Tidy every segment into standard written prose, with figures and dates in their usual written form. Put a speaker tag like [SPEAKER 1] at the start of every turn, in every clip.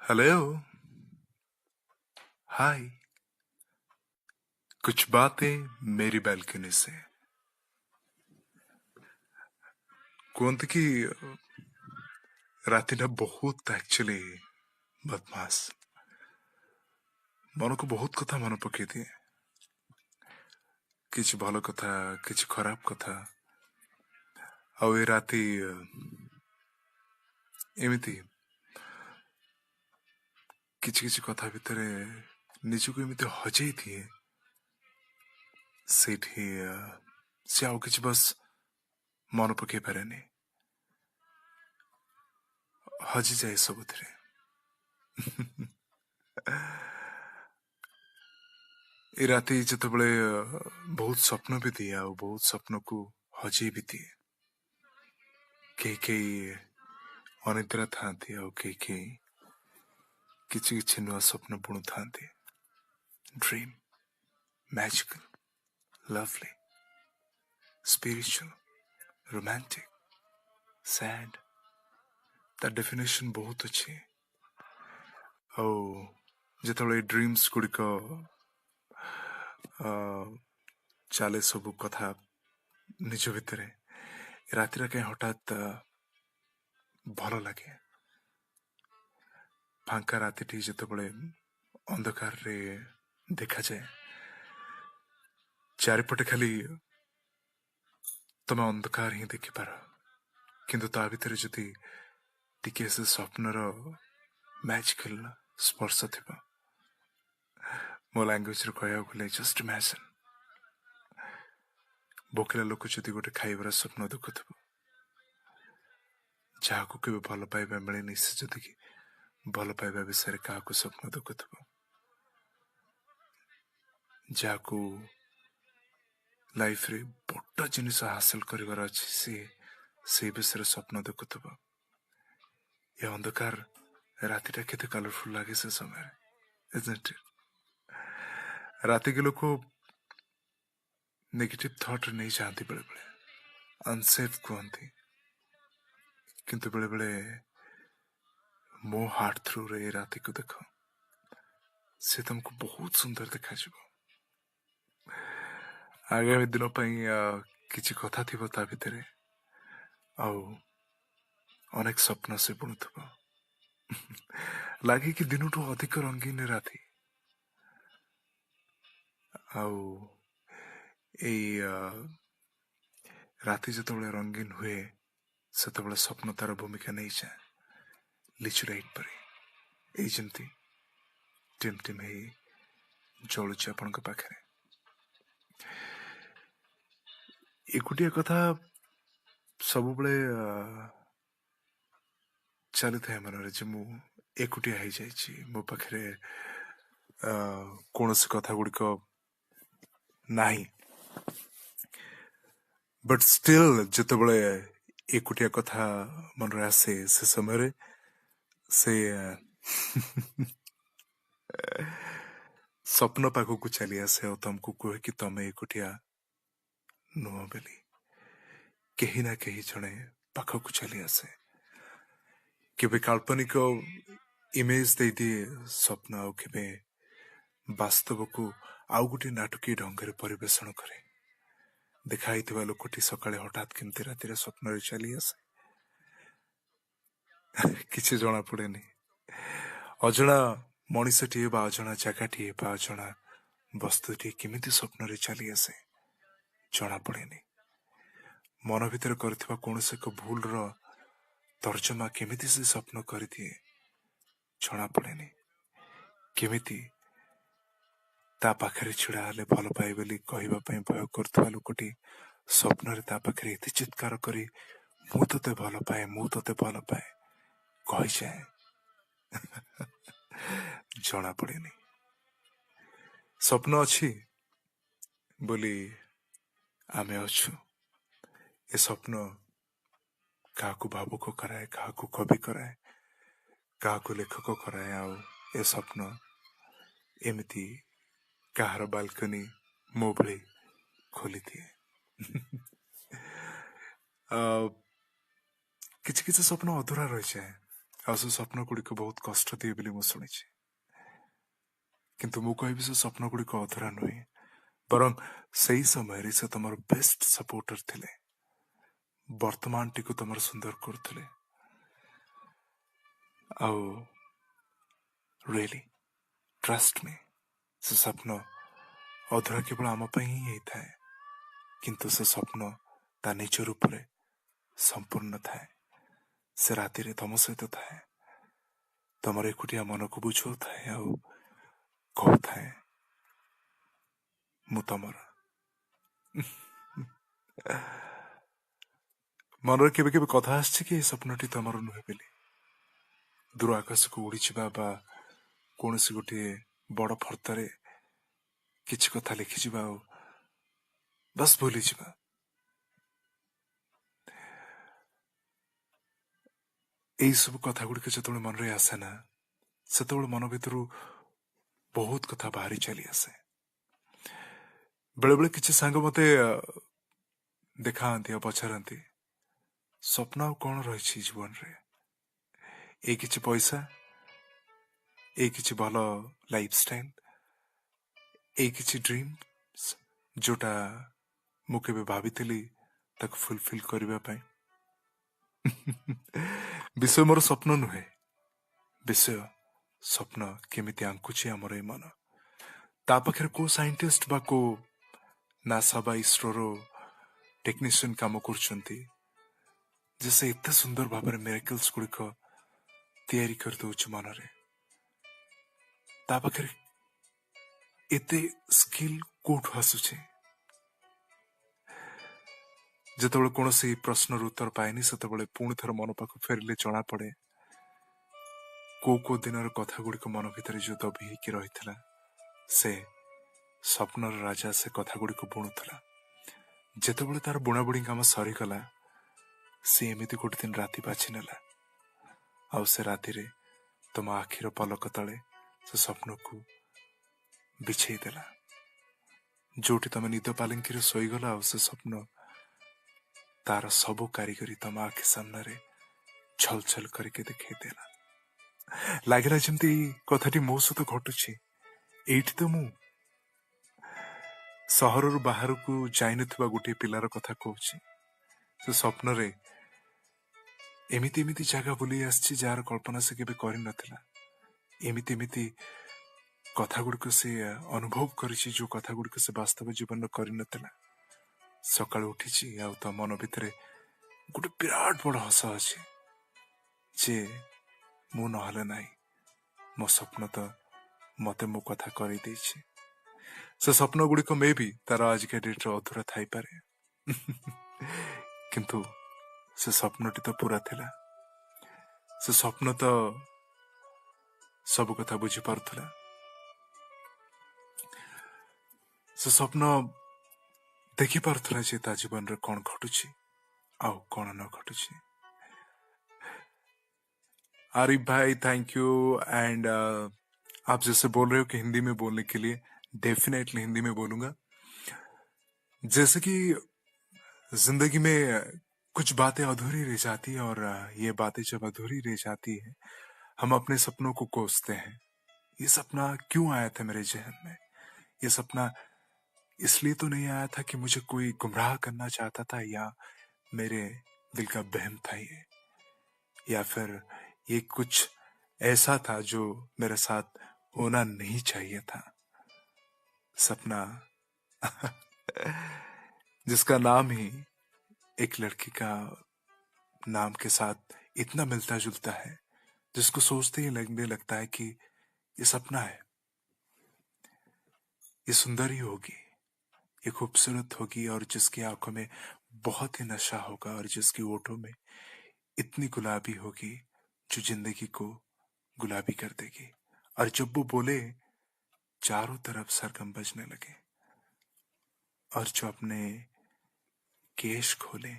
[SPEAKER 1] Hello. हाय। कुछ बातें मेरी बालकनी से। କୁହନ୍ତି କି ରାତିଟା ବହୁତ ଆକ୍ଚୁଆଲି ବଦମାସ। ମନକୁ ବହୁତ କଥା ମନେ ପକେଇ ଦିଏ। କିଛି ଭଲ କଥା, କିଛି ଖରାପ କଥା। ଆଉ ଏ ରାତି ଏମିତି କିଛି କିଛି କଥା ଭିତରେ ନିଜକୁ ଏମିତି ହଜେଇ ଦିଏ। ସେଇଠି ସେ ଆଉ କିଛି ବସ୍ ମନେ ପକେଇ ପାରେନି, ହଜିଯାଏ ସବୁଥିରେ। ଏ ରାତି ଯେତେବେଳେ ବହୁତ ସ୍ୱପ୍ନ ବି ଦିଏ, ଆଉ ବହୁତ ସ୍ୱପ୍ନକୁ ହଜେଇ ବି ଦିଏ। କେହି କେହି ଅନିଦ୍ରା ଥାନ୍ତି, ଆଉ କେହି କେହି କିଛି କିଛି ନୂଆ ସ୍ୱପ୍ନ ବୁଣୁଥାନ୍ତି। Dream, magical, lovely, spiritual, romantic, sad, ତା ଡେଫିନେସନ ବହୁତ ଅଛି। ଆଉ ଯେତେବେଳେ ଡ୍ରିମ୍ସ ଗୁଡ଼ିକ ଚାଲେ ସବୁ କଥା ନିଜ ଭିତରେ, ରାତିରେ କାହିଁ ହଠାତ୍ ଭଲ ଲାଗେ। ଫାଙ୍କା ରାତିଟି ଯେତେବେଳେ ଅନ୍ଧକାରରେ ଦେଖାଯାଏ, ଚାରିପଟେ ଖାଲି ତମେ ଅନ୍ଧକାର ହିଁ ଦେଖିପାର, କିନ୍ତୁ ତା ଭିତରେ ଯଦି ଟିକେ ସେ ସ୍ୱପ୍ନର ମ୍ୟାଜିକାଲ ସ୍ପର୍ଶ ଥିବ। ମୋ ଲାଙ୍ଗୁଏଜରେ କହିବାକୁ ଗଲେ ଜଷ୍ଟ ଇମାଜିନ୍, ଭୋକିଲା ଲୋକ ଯଦି ଗୋଟେ ଖାଇବାର ସ୍ୱପ୍ନ ଦେଖୁଥିବ, ଯାହାକୁ କେବେ ଭଲ ପାଇବା ମିଳେନି, ସେ ଯଦି କି ଭଲ ପାଇବା ବିଷୟରେ କାହାକୁ ସ୍ୱପ୍ନ ଦେଖୁଥିବ, ଯାହାକୁ ଲାଇଫରେ ବଡ଼ ଜିନିଷ ହାସଲ କରିବାର ଅଛି, ସେଇ ବିଷୟରେ ସ୍ୱପ୍ନ ଦେଖୁଥିବ। ଏ ଅନ୍ଧକାର ରାତିଟା କେତେ କଲରଫୁଲ ଲାଗେ ସେ ସମୟରେ, isn't it? ରାତିକି ଲୋକ ନେଗେଟିଭ ଥଟ୍ରେ ନେଇଯାଆନ୍ତି, ବେଳେବେଳେ ଅନସେଫ୍ କୁହନ୍ତି, କିନ୍ତୁ ବେଳେବେଳେ ମୋ ହାର୍ଟ ଥ୍ରୁରେ ଏ ରାତିକୁ ଦେଖ, ସେ ତମକୁ ବହୁତ ସୁନ୍ଦର ଦେଖାଯିବ। ଆଗାମୀ ଦିନ ପାଇଁ କିଛି କଥା ଥିବ ତା ଭିତରେ, ଆଉ ଅନେକ ସ୍ୱପ୍ନ ସେ ବୁଣୁଥିବ। ଲାଗେ କି ଦିନଠୁ ଅଧିକ ରଙ୍ଗୀନ ରାତି। ଆଉ ଏଇ ରାତି ଯେତେବେଳେ ରଙ୍ଗୀନ ହୁଏ, ସେତେବେଳେ ସ୍ୱପ୍ନ ତାର ଭୂମିକା ନେଇଯାଏ ଲିଚୁ ଲାଇଟ୍ ପରି। ଏଇ ଯେମିତି ଟିମ୍ ଟିମ୍ ହେଇ ଜଳୁଛି ଆପଣଙ୍କ ପାଖରେ। ଏକୁଟିଆ କଥା ସବୁବେଳେ ଚାଲିଥାଏ ମନରେ, ଯେ ମୁଁ ଏକୁଟିଆ ହେଇଯାଇଛି, ମୋ ପାଖରେ କୌଣସି କଥା ଗୁଡ଼ିକ ନାହିଁ। ବଟ୍ ଷ୍ଟିଲ୍ ଯେତେବେଳେ ଏକୁଟିଆ କଥା ମନରେ ଆସେ, ସେ ସମୟରେ ସେ ସ୍ୱପ୍ନ ପାଖକୁ ଚାଲି ଆସେ ଆଉ ତମକୁ କୁହେ କି ତମେ ଏକୁଟିଆ ନୁହଁ ବୋଲି। କେହି ନା କେହି ଜଣେ ପାଖକୁ ଚାଲି ଆସେ, କେବେ କାଳ୍ପନିକ ଇମେଜ ଦେଇଦିଏ ସ୍ୱପ୍ନ, ଆଉ କେବେ ବାସ୍ତବକୁ ଆଉ ଗୋଟେ ନାଟକୀୟ ଢଙ୍ଗରେ ପରିବେଷଣ କରେ। ଦେଖା ହେଇଥିବା ଲୋକଟି ସକାଳେ ହଠାତ୍ କେମିତି ରାତିରେ ସ୍ୱପ୍ନରେ ଚାଲି ଆସେ, କିଛି ଜଣା ପଡେନି। ଅଜଣା ମଣିଷଟିଏ ବା ଅଜଣା ଜାଗାଟିଏ ବା ଅଜଣା ବସ୍ତୁଟିଏ କେମିତି ସ୍ୱପ୍ନରେ ଚାଲି ଆସେ, ଜଣା ପଡେନି। ମନ ଭିତରେ କରିଥିବା କୌଣସି ଏକ ଭୁଲର ତର୍ଜମା କେମିତି ସେ ସ୍ୱପ୍ନ କରିଦିଏ, ଜଣା ପଡେନି। କେମିତି ତା ପାଖରେ ଛିଡା ହେଲେ ଭଲ ପାଏ ବୋଲି କହିବା ପାଇଁ ଭୟ କରୁଥିବା ଲୋକଟି ସ୍ୱପ୍ନରେ ତା ପାଖରେ ଏତେ ଚିତ୍କାର କରି ମୁଁ ତତେ ଭଲ ପାଏ, ମୁଁ ତତେ ଭଲ ପାଏ କହିଯାଏ, ଜଣା ପଡେନି। ସ୍ୱପ୍ନ ଅଛି ବୋଲି ଆମେ ଅଛୁ। ଏ ସ୍ୱପ୍ନ କାହାକୁ ଭାବୁକ କରାଏ, କାହାକୁ କବି କରାଏ, କାହାକୁ ଲେଖକ କରାଏ, ଆଉ ଏ ସ୍ୱପ୍ନ ଏମିତି କାହାର ବାଲକନି ମୋ ଭଳି ଖୋଲିଦିଏ। କିଛି କିଛି ସ୍ୱପ୍ନ ଅଧୁରା ରହିଯାଏ, ଆଉ ସେ ସ୍ୱପ୍ନ ଗୁଡ଼ିକ ବହୁତ କଷ୍ଟ ଦିଏ ବୋଲି ମୁଁ ଶୁଣିଛି। କିନ୍ତୁ ମୁଁ କହିବି ସେ ସ୍ୱପ୍ନ ଗୁଡ଼ିକ ଅଧୁରା ନୁହେଁ, ବରଂ ସେଇ ସମୟରେ ସେ ତମର ବେଷ୍ଟ ସପୋର୍ଟର ଥିଲେ, ବର୍ତ୍ତମାନଟିକୁ ତମର ସୁନ୍ଦର କରୁଥିଲେ। ଆଉ ରିଏଲି ଟ୍ରଷ୍ଟ ମି, ସେ ସ୍ୱପ୍ନ ଅଧୁରା କେବଳ ଆମ ପାଇଁ ହିଁ ହେଇଥାଏ, କିନ୍ତୁ ସେ ସ୍ୱପ୍ନ ତା ନିଜ ରୂପରେ ସମ୍ପୂର୍ଣ୍ଣ ଥାଏ। ସେ ରାତିରେ ତମ ସହିତ ଥାଏ, ତମର ଏକୁଟିଆ ମନକୁ ବୁଝାଉଥାଏ ଆଉ କହୁଥାଏ ମୁଁ ତମର। ମନରେ କେବେ କେବେ କଥା ଆସିଛି କି ଏ ସ୍ୱପ୍ନଟି ତମର ନୁହେଁ ବୋଲି? ଦୂର ଆକାଶକୁ ଉଡ଼ିଯିବା ବା କୌଣସି ଗୋଟିଏ ବଡ଼ ଫର୍ଦ୍ଦରେ କିଛି କଥା ଲେଖିଯିବା ଆଉ ବାସ୍ ଭୁଲିଯିବା। ଏଇ ସବୁ କଥା ଗୁଡ଼ିକ ଯେତେବେଳେ ମନରେ ଆସେ ନା, ସେତେବେଳେ ମନ ଭିତରୁ ବହୁତ କଥା ବାହାରି ଚାଲି ଆସେ। ବେଳେବେଳେ କିଛି ସାଙ୍ଗ ମତେ ଦେଖାନ୍ତି ଆଉ ପଚାରନ୍ତି, ସ୍ୱପ୍ନ ଆଉ କଣ ରହିଛି ଜୀବନରେ? ଏଇ କିଛି ପଇସା, ଏଇ କିଛି ଭଲ ଲାଇଫଷ୍ଟାଇଲ, ଏଇ କିଛି ଡ୍ରିମ୍ସ ଯୋଉଟା ମୁଁ କେବେ ଭାବିଥିଲି ତାକୁ ଫୁଲଫିଲ କରିବା ପାଇଁ। ବିଷୟ ମୋର ସ୍ୱପ୍ନ ନୁହେଁ, ବିଷୟ ସ୍ୱପ୍ନ କେମିତି ଆଙ୍କୁଛି ଆମର ଏ ମନ। ତା ପାଖରେ କୋଉ ସାଇଣ୍ଟିଷ୍ଟ ବା କୋଉ ନାସା ବା ଇସ୍ରୋର ଟେକ୍ନିସିଆନ କାମ କରୁଛନ୍ତି ଯେ ସେ ଏତେ ସୁନ୍ଦର ଭାବରେ ମିରାକଲ୍ସ ଗୁଡ଼ିକ ତିଆରି କରିଦଉଛି ମନରେ। ତା ପାଖରେ ଏତେ ସ୍କିଲ୍ କୋଉଠୁ ଆସୁଛି? ଯେତେବେଳେ କୌଣସି ପ୍ରଶ୍ନର ଉତ୍ତର ପାଏନି, ସେତେବେଳେ ପୁଣି ଥର ମନ ପାଖକୁ ଫେରିଲେ ଜଣା ପଡେ କୋଉ ଦିନର କଥା ଗୁଡ଼ିକ ମନ ଭିତରେ ଯୋଉ ଦବି ହେଇକି ରହିଥିଲା, ସେ ସ୍ୱପ୍ନର ରାଜା ସେ କଥା ଗୁଡ଼ିକୁ ବୁଣୁଥିଲା। ଯେତେବେଳେ ତାର ବୁଣାବୁଣି କାମ ସରିଗଲା, ସେ ଏମିତି ଗୋଟେ ଦିନ ରାତି ବାଛି ନେଲା, ଆଉ ସେ ରାତିରେ ତମ ଆଖିର ପଲକ ତଳେ ସେ ସ୍ୱପ୍ନକୁ ବିଛେଇ ଦେଲା। ଯୋଉଠି ତମେ ନିଦ ପାଲିଙ୍କିରେ ଶୋଇଗଲା, ଆଉ ସେ ସ୍ୱପ୍ନ ତାର ସବୁ କାରିଗରୀ ତମ ଆଖି ସାମ୍ନାରେ ଝଲଝଲ କରିକି ଦେଖେଇ ଦେଲା। ଲାଗିଲା ଯେମିତି ଏଇ କଥାଟି ମୋ ସହିତ ଘଟୁଛି। ଏଇଠି ତ ମୁଁ ସହରରୁ ବାହାରକୁ ଯାଇନଥିବା ଗୋଟିଏ ପିଲାର କଥା କହୁଛି। ସେ ସ୍ୱପ୍ନରେ ଏମିତି ଏମିତି ଜାଗା ବୁଲି ଆସିଛି ଯାହାର କଳ୍ପନା ସେ କେବେ କରିନଥିଲା। ଏମିତି ଏମିତି କଥା ଗୁଡ଼ିକ ସେ ଅନୁଭବ କରିଛି ଯୋଉ କଥା ଗୁଡ଼ିକ ସେ ବାସ୍ତବ ଜୀବନରେ କରିନଥିଲା। ସକାଳୁ ଉଠିଛି ଆଉ ତା ମନ ଭିତରେ ଗୋଟେ ବିରାଟ ବଡ ହସ ଅଛି ଯେ ମୁଁ ନହେଲେ ନାହିଁ, ମୋ ସ୍ୱପ୍ନ ତ ମତେ ମୋ କଥା କରିଦେଇଛି। ସେ ସ୍ୱପ୍ନ ଗୁଡ଼ିକ ମେ ବି ତାର ଆଜିକା ଡେଟରେ ଅଧୁରା ଥାଇପାରେ, କିନ୍ତୁ ସେ ସ୍ୱପ୍ନଟି ତ ପୁରା ଥିଲା। ସେ ସ୍ୱପ୍ନ ତ ସବୁ କଥା ବୁଝିପାରୁଥିଲା। ସେ ସ୍ୱପ୍ନ ଦେଖିପାରୁଥିଲା ଯେ ତା ଜୀବନରେ କଣ ଘଟୁଛି ଆଉ କଣ ନ ଘଟୁଛି। आरिफ भाई थैंक यू। एंड आप जैसे बोल रहे हो कि हिंदी में बोलने के लिए, डेफिनेटली हिंदी में बोलूंगा। जैसे कि जिंदगी में कुछ बातें अधूरी रह जाती है, और ये बातें जब अधूरी रह जाती है, हम अपने सपनों को कोसते हैं। ये सपना क्यों आया था मेरे जहन में? ये सपना इसलिए तो नहीं आया था कि मुझे कोई गुमराह करना चाहता था, या मेरे दिल का बहम था ये, या फिर ये कुछ ऐसा था जो मेरे साथ होना नहीं चाहिए था। सपना जिसका नाम ही एक लड़की का नाम के साथ इतना मिलता जुलता है, जिसको सोचते ही लगने लगता है कि ये सपना है, ये सुंदर ही होगी, ये खूबसूरत होगी, और जिसकी आंखों में बहुत ही नशा होगा, और जिसकी ओठों में इतनी गुलाबी होगी जो जिंदगी को गुलाबी कर देगी। और जब वो बोले, चारों तरफ सरगम बजने लगे, और जो अपने केश खोले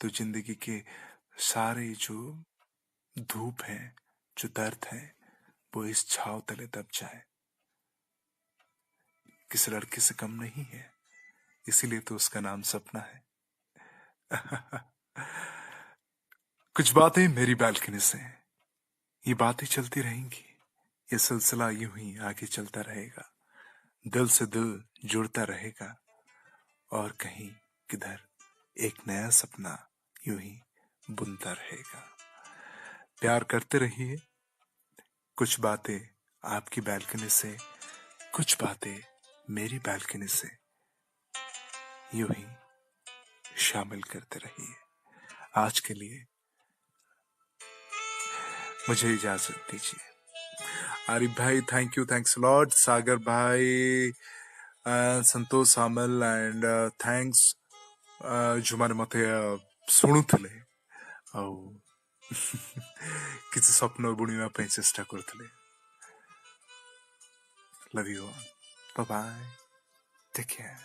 [SPEAKER 1] तो जिंदगी के सारे जो धूप है, जो दर्द है, वो इस छाव तले दब जाए। किसी लड़के से कम नहीं है, इसीलिए तो उसका नाम सपना है। कुछ बातें मेरी बालकनी से, ये बातें चलती रहेंगी, ये सिलसिला यूं ही आगे चलता रहेगा, दिल से दिल जुड़ता रहेगा, और कहीं किधर एक नया सपना यूं ही बुनता रहेगा। प्यार करते रहिए, कुछ बातें आपकी बैल्कनी से, कुछ बातें मेरी बैल्कनी से यूं ही शामिल करते रहिए। आज के लिए मुझे इजाजत दीजिए। आरिफ भाई, थैंक यू, थैंक्स लॉर्ड। सागर भाई, संतोष सामल एंड थैंक्स जो माने मते शुणुले ଆଉ କିଛି ସ୍ୱପ୍ନ ବୁଣିବା ପାଇଁ ଚେଷ୍ଟା କରୁଥିଲେ। Love you, bye bye, take care.